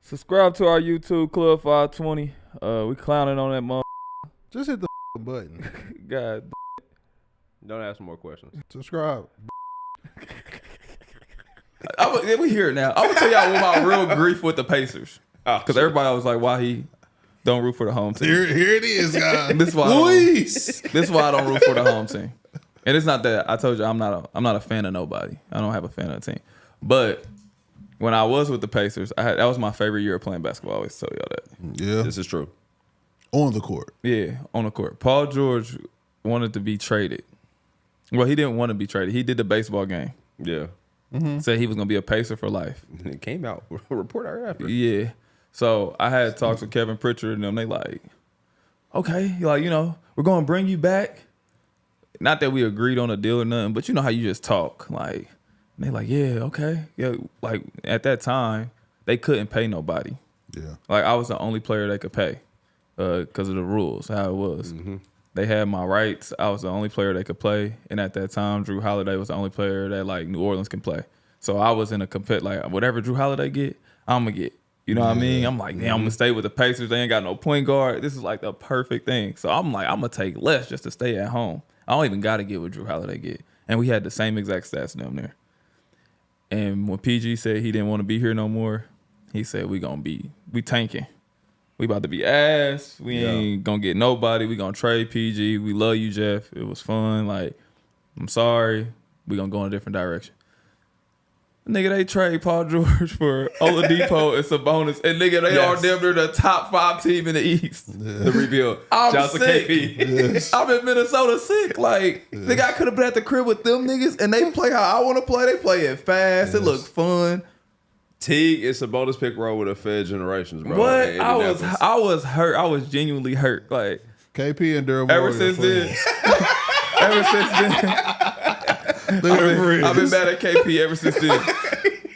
Subscribe to our YouTube Club 520. We clowning on that mother. Just hit the button. God. Don't ask more questions. Subscribe. We here now. I'm gonna tell y'all what my real grief with the Pacers. Because everybody was like, why he don't root for the home team. Here it is, guys. This is why Luis. This is why I don't root for the home team. And it's not that I told you I'm not a fan of nobody. I don't have a fan of the team. But when I was with the Pacers, that was my favorite year of playing basketball. I always tell y'all that. Yeah. This is true. On the court. Yeah, on the court. Paul George wanted to be traded. Well, he didn't want to be traded. He did the baseball game. Yeah. Said he was going to be a Pacer for life. And it came out. A report right after. Yeah. So I had talks with Kevin Pritchard and them. They like, okay, like, we're going to bring you back. Not that we agreed on a deal or nothing, but you know how you just talk. Like, and they like, yeah, okay. Yeah, like at that time, they couldn't pay nobody. Yeah. Like I was the only player they could pay because of the rules, how it was. They had my rights. I was the only player they could play. And at that time, Drew Holiday was the only player that like New Orleans can play. So I was in a like whatever Drew Holiday get, I'm going to get. You know what I mean? I'm like, damn, I'm going to stay with the Pacers. They ain't got no point guard. This is like the perfect thing. So I'm like, I'm going to take less just to stay at home. I don't even got to get what Drew Holiday get. And we had the same exact stats down there. And when PG said he didn't want to be here no more, he said we tanking. We about to be ass. We ain't gonna get nobody. We gonna trade PG. We love you, Jeff. It was fun. Like, I'm sorry. We gonna go in a different direction. Nigga, they trade Paul George for Oladipo and Sabonis. And nigga, they are damn near the top 5 team in the East. The rebuild. I'm sick. Yes. I'm in Minnesota sick. Like, nigga, I could have been at the crib with them niggas and they play how I want to play. They play it fast. It look fun. Teague is a bonus pick row with a Fed Generations, bro. What? I was hurt. I was genuinely hurt. Like KP and Daryl ever Morey since then. Ever since then. I've been mad at KP ever since then.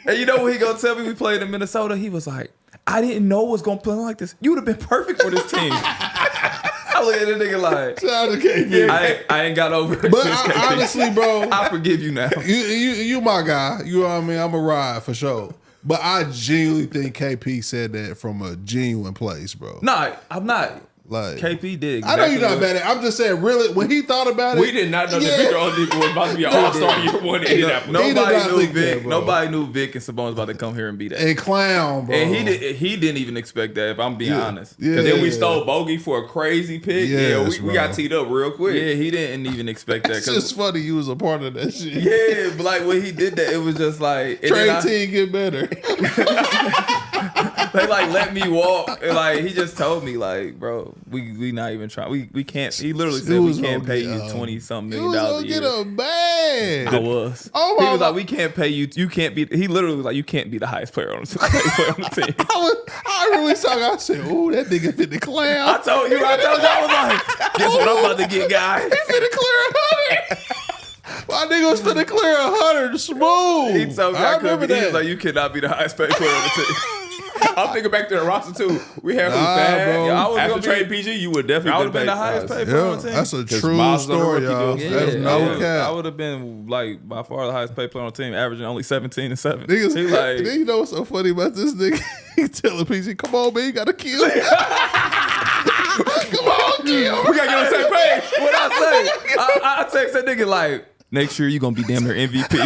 And you know what he gonna tell me? We played in Minnesota. He was like, I didn't know it was gonna play like this. You would have been perfect for this team. I look at the nigga like, Shout out to KP. I ain't got over it. But since KP. honestly, bro, I forgive you now. You my guy. You know what I mean? I'm a ride for sure. But I genuinely think KP said that from a genuine place, bro. Nah, I'm not. Like KP did. I know you're not bad at it. I'm just saying, really, when he thought about it. We did not know that Victor Oladipo was about to be an all-star year one in Indianapolis. Nobody knew think Vic. that, bro. Nobody knew Vic and Sabonis about to come here and be that. And clown, bro. And he didn't even expect that, if I'm being honest. Yeah. Because then we stole Bogey for a crazy pick. Yes, we got teed up real quick. Yeah, he didn't even expect that. It's just funny you was a part of that shit. Yeah, but like when he did that, it was just like Trade team get better. They like let me walk. And like he just told me like, bro, we not even trying. We can't. He literally said we can't pay you $20-something million a year. You was gonna get a bag. I was. Oh he my was God. like, we can't pay you. You can't be. He literally was like, you can't be the highest player on the team. I really saw. I said, "Ooh, that nigga fit the clown." I told you. I was like, guess what I'm about to get, guys. He finna clear 100. My nigga was finna clear 100 smooth. He told me I I couldn't remember be. He that. was like, you cannot be the highest paid player on the team. I'm thinking back to the roster too. We have Nah, bro. Yeah, I was after gonna trade PG, you would definitely I would have been the paid highest us. paid player on Yeah, the team. that's a 'Cause true Miles was on the story, rookie y'all. deal. That's no cap. I would have been like by far the highest paid player on the team, averaging only 17 and 7. Niggas, He like, you know what's so funny about this nigga? He telling PG, "Come on, man, you gotta kill him." Come on, kill. We gotta get on the same page. what I say? I text that nigga like, next year you gonna be damn near MVP.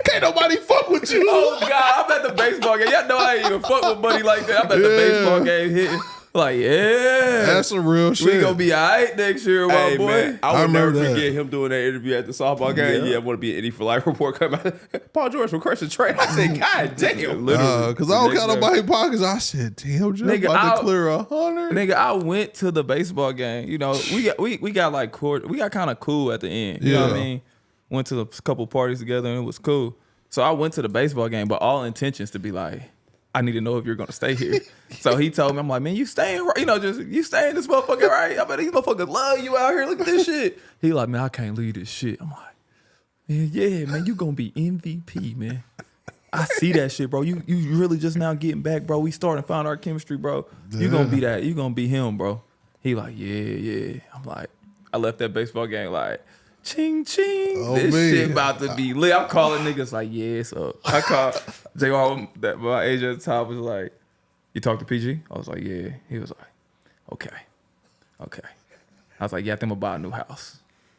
Can't nobody fuck with you. Oh God, I'm at the baseball game. Y'all know I ain't even fuck with buddy like that. I'm at the baseball game hitting. Like, yeah. That's some real shit. We gonna be all right next year, my Hey, boy. man, I I would never remember that. forget him doing that interview at the softball game. Yeah, I want to be an Indy for Life report coming out. Paul George requested trade. I said, God damn. Literally. Because I don't count nobody pockets. I said, "Damn, Jeff Nigga, about to clear 100." Nigga, I went to the baseball game. You know, we got like we got kind of cool at the end. You know what I Yeah. mean? Went to a couple parties together and it was cool. So I went to the baseball game, but all intentions to be like, I need to know if you're gonna stay here. So he told me, I'm like, man, you staying right? You know, just you staying this motherfucker right? I bet these motherfuckers love you out here. Look at this shit. He like, man, I can't leave this shit. I'm like, yeah, man, you gonna be MVP, man. I see that shit, bro. You really just now getting back, bro. We starting to find our chemistry, bro. You gonna be that. You gonna be him, bro. He like, yeah. I'm like, I left that baseball game like, ching ching. Oh, this man. shit about to be lit. I'm calling niggas like, yeah, so I called JR, that my agent at the top was like, you talk to PG? I was like, yeah. He was like, okay. I was like, yeah, I think I'm about a new house.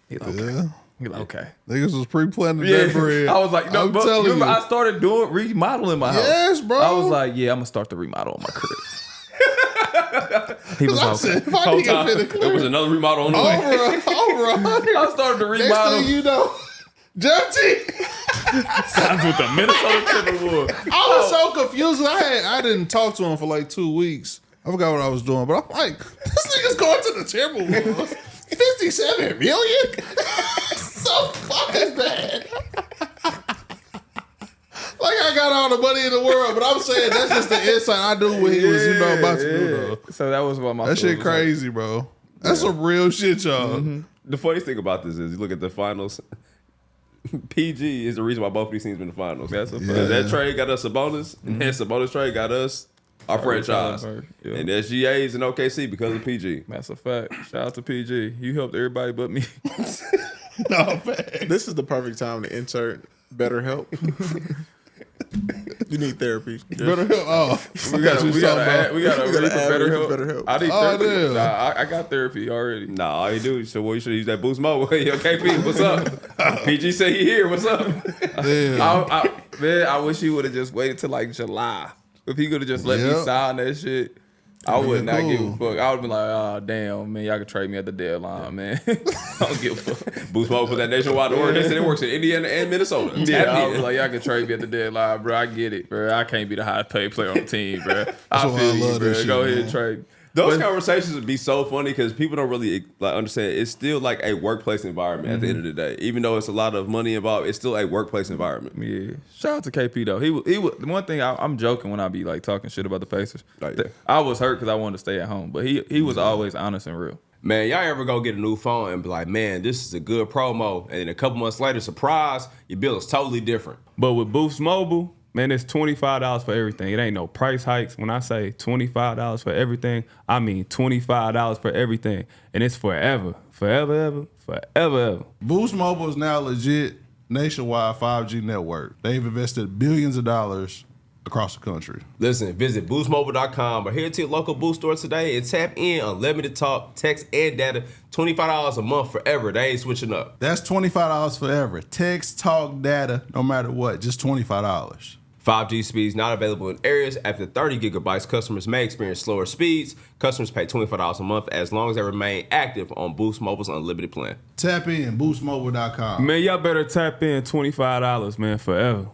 He like, okay. Yeah. He like, okay. Niggas was pre-planning that bread. I was like, no, I'm but telling remember you. I started remodeling my house. Yes, bro. I was like, yeah, I'm gonna start the remodel on my crib. He was I like, said, okay. if I Whole nigga time, finna there clear was another remodel on the way. over 100. I started the Next remodel. thing you know, Jeffy. Signs with the Minnesota Timberwolves. I was so confused. I didn't talk to him for like 2 weeks. I forgot what I was doing, but I'm like, this nigga's going to the Timberwolves. 57 million? So fucking bad. Like I got all the money in the world, but I'm saying that's just the insight I knew what he was, about to do though. So that was what my That shit was crazy, bro. That's some real shit, y'all. Mm-hmm. The funniest thing about this is you look at the finals. PG is the reason why both of these teams been in the finals. That's a fact. Because that trade got us Sabonis, and that Sabonis trade got us our franchise. Yeah. And SGA's in OKC because of PG. That's a fact. Shout out to PG. You helped everybody but me. No, man. This is the perfect time to insert BetterHelp. You need therapy. Better help. Oh, We got to gotta ready add for ready for BetterHelp. BetterHelp. I need Oh, therapy. damn. Nah, I got therapy already. Nah, all you do is so you should use that Boost Mobile. Yo, KP, what's up? PG say he here. What's up? damn. Man, I wish he would have just waited till like July. If he could have just let me Yep. sign that shit, I would not cool. give a fuck. I would be like, oh damn, man, y'all could trade me at the deadline, man. I don't give a fuck. Boost Mobile put that nationwide order. They said it works in Indiana and Minnesota. Yeah, Tap I in. was like, y'all can trade me at the deadline, bro. I get it, bro. I can't be the highest paid player on the team, bro. I why I feel you, love bro. this shit, Go ahead man. and trade me. Those But- conversations would be so funny because people don't really like understand. It's still like a workplace environment at the end of the day. Even though it's a lot of money involved, it's still a workplace environment. Yeah, shout out to KP though. He was the one thing I'm joking when I be like talking shit about the Pacers. Oh, yeah. I was hurt because I wanted to stay at home, but he was always honest and real. Man, y'all ever go get a new phone and be like, man, this is a good promo, and then a couple months later, surprise, your bill is totally different. But with Boost Mobile, man, it's $25 for everything. It ain't no price hikes. When I say $25 for everything, I mean $25 for everything. And it's forever. Forever, ever. Boost Mobile is now legit nationwide 5G network. They've invested billions of dollars across the country. Listen, visit boostmobile.com or head to your local Boost store today and tap in unlimited talk, text, and data. $25 a month forever. They ain't switching up. That's $25 forever. Text, talk, data, no matter what, just $25. 5G speeds not available in areas after 30 gigabytes. Customers may experience slower speeds. Customers pay $25 a month as long as they remain active on Boost Mobile's unlimited plan. Tap in, boostmobile.com. Man, y'all better tap in $25, man, forever.